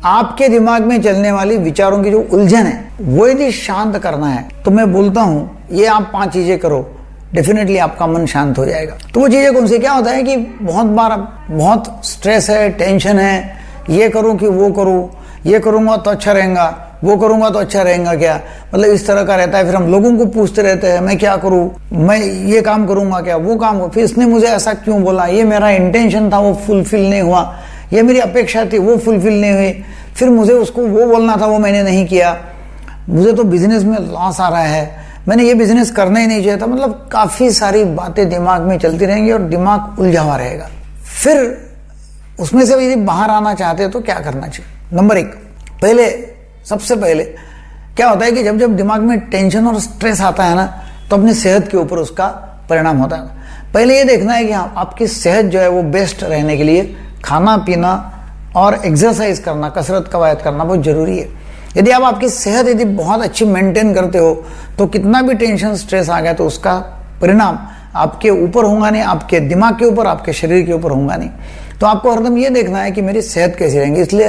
आपके दिमाग में चलने वाली विचारों की जो उलझन है वो यदि शांत करना है तो मैं बोलता हूं ये आप 5 चीजें करो, डेफिनेटली आपका मन शांत हो जाएगा। तो वो चीजें कौन सी? क्या होता है कि बहुत बार बहुत स्ट्रेस है, टेंशन है, ये करूं कि वो करूं, ये करूंगा तो अच्छा रहेगा, वो करूंगा तो अच्छा रहेगा क्या, मतलब इस तरह का रहता है। फिर हम लोगों को पूछते रहते हैं मैं क्या करूं, मैं ये काम करूंगा क्या, वो काम, फिर इसने मुझे ऐसा क्यों बोला, ये मेरा इंटेंशन था वो फुलफिल नहीं हुआ, ये मेरी अपेक्षा थी वो फुलफिल नहीं हुई, फिर मुझे उसको वो बोलना था वो मैंने नहीं किया, मुझे तो बिजनेस में लॉस आ रहा है, मैंने ये बिजनेस करना ही नहीं चाहिए था। मतलब काफी सारी बातें दिमाग में चलती रहेंगी और दिमाग उलझा हुआ रहेगा। फिर उसमें से यदि बाहर आना चाहते हैं तो क्या करना चाहिए? नंबर 1, सबसे पहले क्या होता है कि जब जब दिमाग में टेंशन और स्ट्रेस आता है ना तो अपनी सेहत के ऊपर उसका परिणाम होता है। पहले ये देखना है कि आपकी सेहत जो है वो बेस्ट रहने के लिए खाना पीना और एक्सरसाइज करना, कसरत कवायद करना बहुत जरूरी है। यदि आप आपकी सेहत यदि बहुत अच्छी मेंटेन करते हो तो कितना भी टेंशन स्ट्रेस आ गया तो उसका परिणाम आपके ऊपर होगा नहीं, आपके दिमाग के ऊपर, आपके शरीर के ऊपर होगा नहीं। तो आपको हरदम ये देखना है कि मेरी सेहत कैसी रहेंगी, इसलिए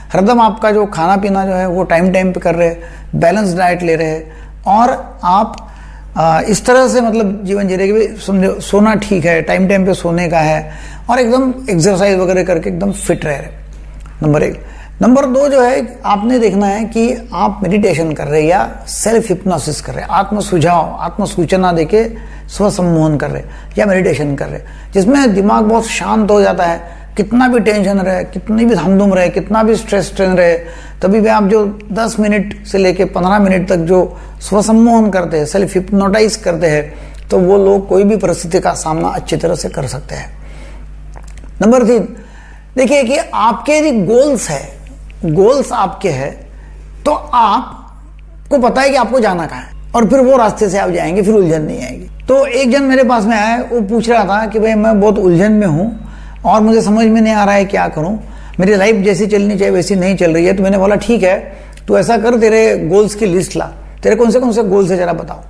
हरदम आपका जो खाना पीना जो है वो टाइम पे कर रहे, बैलेंस डाइट ले रहे और आप इस तरह से मतलब जीवन जी रहे कि समझो सोना ठीक है, टाइम पे सोने का है और एकदम एक्सरसाइज वगैरह करके एकदम फिट रह रहे। नंबर 1। नंबर 2 जो है आपने देखना है कि आप मेडिटेशन कर रहे या सेल्फ हिप्नोसिस कर रहे, आत्मसूचना देके स्व सम्मोहन कर रहे या मेडिटेशन कर रहे, जिसमें दिमाग बहुत शांत हो जाता है। कितना भी टेंशन रहे, कितनी भी धामधूम रहे, कितना भी स्ट्रेस रहे, तभी भी आप जो 10 मिनट से लेके 15 मिनट तक जो स्व सम्मोहन करते हैं, सेल्फ हिप्नोटाइज करते हैं, तो वो लोग कोई भी परिस्थिति का सामना अच्छी तरह से कर सकते हैं। नंबर 3, देखिए कि आपके यदि गोल्स आपके हैं तो आपको पता है कि आपको जाना कहाँ है और फिर वो रास्ते से आप जाएंगे, फिर उलझन नहीं आएगी। तो एक जन मेरे पास में आया, वो पूछ रहा था कि भाई मैं बहुत उलझन में हूं और मुझे समझ में नहीं आ रहा है क्या करूं, मेरी लाइफ जैसी चलनी चाहिए वैसी नहीं चल रही है। तो मैंने बोला ठीक है, तू ऐसा कर, तेरे गोल्स की लिस्ट ला, तेरे कौन से गोल्स है जरा बताओ।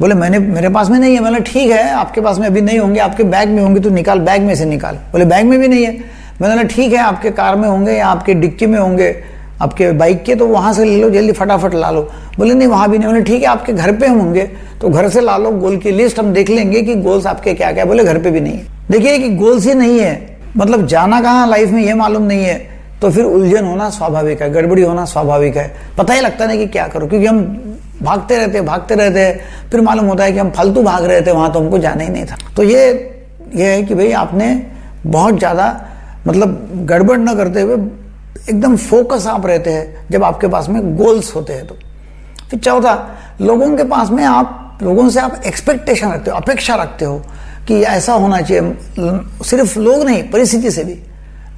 बोले मेरे पास में नहीं है। मैंने ठीक है, आपके पास में अभी नहीं होंगे, आपके बैग में होंगे तो निकाल, बैग में से निकाल। बोले बैग में भी नहीं है। मैंने बोला ठीक है, आपके कार में होंगे या आपके डिक्की में होंगे, आपके बाइक के, तो वहां से ले लो, जल्दी फटाफट ला लो। बोले नहीं वहां भी नहीं। बोले ठीक है, आपके घर पे होंगे तो घर से ला लो, गोल की लिस्ट हम देख लेंगे कि गोल्स आपके क्या क्या। बोले घर पे भी नहीं है। देखिए कि गोल्स ही नहीं है, मतलब जाना कहाँ लाइफ में ये मालूम नहीं है, तो फिर उलझन होना स्वाभाविक है, गड़बड़ी होना स्वाभाविक है। पता ही लगता नहीं कि क्या करो, क्योंकि हम भागते रहते हैं, फिर मालूम होता है कि हम फालतू भाग रहे थे, वहां तो हमको जाना ही नहीं था। तो ये है कि भाई आपने बहुत ज्यादा मतलब गड़बड़ न करते हुए एकदम फोकस आप रहते हैं जब आपके पास में गोल्स होते हैं। तो फिर 14, लोगों के पास में लोगों से आप एक्सपेक्टेशन रखते हो, अपेक्षा रखते हो कि ऐसा होना चाहिए। सिर्फ लोग नहीं, परिस्थिति से भी,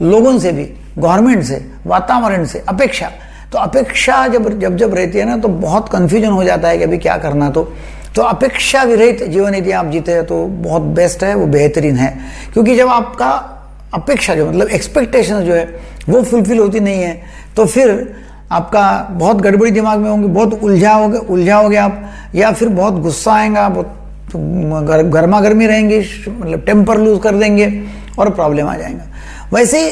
लोगों से भी, गवर्नमेंट से, वातावरण से अपेक्षा। तो अपेक्षा जब रहती है ना तो बहुत कंफ्यूजन हो जाता है कि अभी क्या करना। तो अपेक्षा विरहित जीवन यदि आप जीते हैं तो बहुत बेस्ट है, वो बेहतरीन है। क्योंकि जब आपका अपेक्षा जो मतलब एक्सपेक्टेशन जो है वो फुलफिल होती नहीं है तो फिर आपका बहुत गड़बड़ी दिमाग में होंगी, बहुत उलझाओगे आप, या फिर बहुत गुस्सा आएगा, बहुत गर्मा गर्मी रहेंगी, मतलब टेम्पर लूज कर देंगे और प्रॉब्लम आ जाएगा। वैसे ही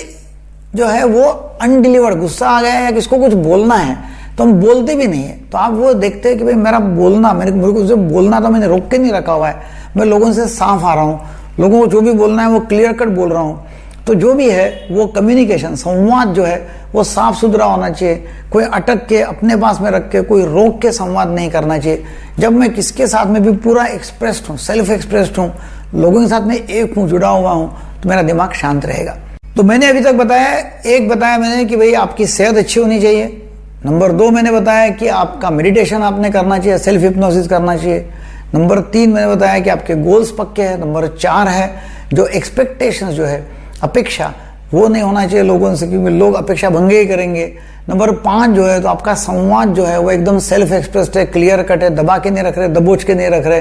जो है वो अनडिलीवर्ड गुस्सा आ गया या किसको कुछ बोलना है तो हम बोलते भी नहीं है। तो आप वो देखते हैं कि भाई मेरा बोलना, मेरे को बोलना तो मैंने रोक के नहीं रखा हुआ है, मैं लोगों से साफ आ रहा हूँ, लोगों को जो भी बोलना है वो क्लियर कट बोल रहा हूँ। तो जो भी है वो कम्युनिकेशन, संवाद जो है वो साफ सुथरा होना चाहिए। कोई अटक के अपने पास में रख के, कोई रोक के संवाद नहीं करना चाहिए। जब मैं किसके साथ में भी पूरा एक्सप्रेस्ड हूँ, सेल्फ एक्सप्रेस्ड हूँ, लोगों के साथ में एक हूँ, जुड़ा हुआ हूँ, तो मेरा दिमाग शांत रहेगा। तो मैंने अभी तक बताया मैंने कि भाई आपकी सेहत अच्छी होनी चाहिए। नंबर 2 मैंने बताया कि आपका मेडिटेशन आपने करना चाहिए, सेल्फ हिप्नोसिस करना चाहिए। नंबर 3 मैंने बताया कि आपके गोल्स पक्के हैं। नंबर 4 है जो एक्सपेक्टेशंस जो है, अपेक्षा, वो नहीं होना चाहिए लोगों से, क्योंकि लोग अपेक्षा भंगे ही करेंगे। नंबर 5 जो है तो आपका संवाद जो है वो एकदम सेल्फ एक्सप्रेस्ड है, क्लियर कट है, दबा के नहीं रख रहे, दबोच के नहीं रख रहे,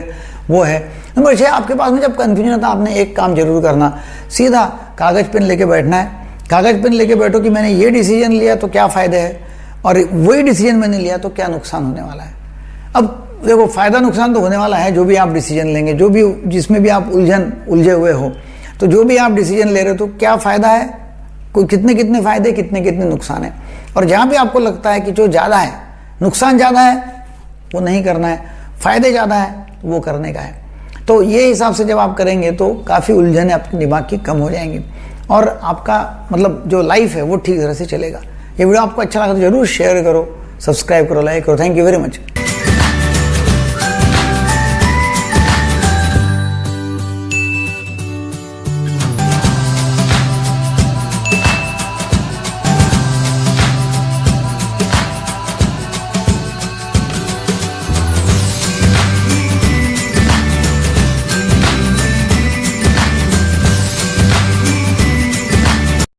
वो है। नंबर 6, आपके पास में जब कंफ्यूजन आता है आपने एक काम जरूर करना, सीधा कागज पेन लेके बैठना है। कागज पेन लेके बैठो कि मैंने ये डिसीजन लिया तो क्या फायदे है, और वही डिसीजन मैंने लिया तो क्या नुकसान होने वाला है। अब देखो फायदा नुकसान तो होने वाला है, जो भी आप डिसीजन लेंगे, जो भी जिसमें भी आप उलझे हुए हो, तो जो भी आप डिसीजन ले रहे हो तो क्या फायदा है, कोई कितने कितने फायदे, कितने कितने नुकसान है। और जहां भी आपको लगता है कि जो ज्यादा है, नुकसान ज्यादा है, वो नहीं करना है, फायदे ज्यादा है वो करने का है। तो ये हिसाब से जब आप करेंगे तो काफी उलझने आपके दिमाग की कम हो जाएंगी और आपका मतलब जो लाइफ है वो ठीक तरह से चलेगा। ये वीडियो आपको अच्छा लगा तो जरूर शेयर करो, सब्सक्राइब करो, लाइक करो। Thank you very much.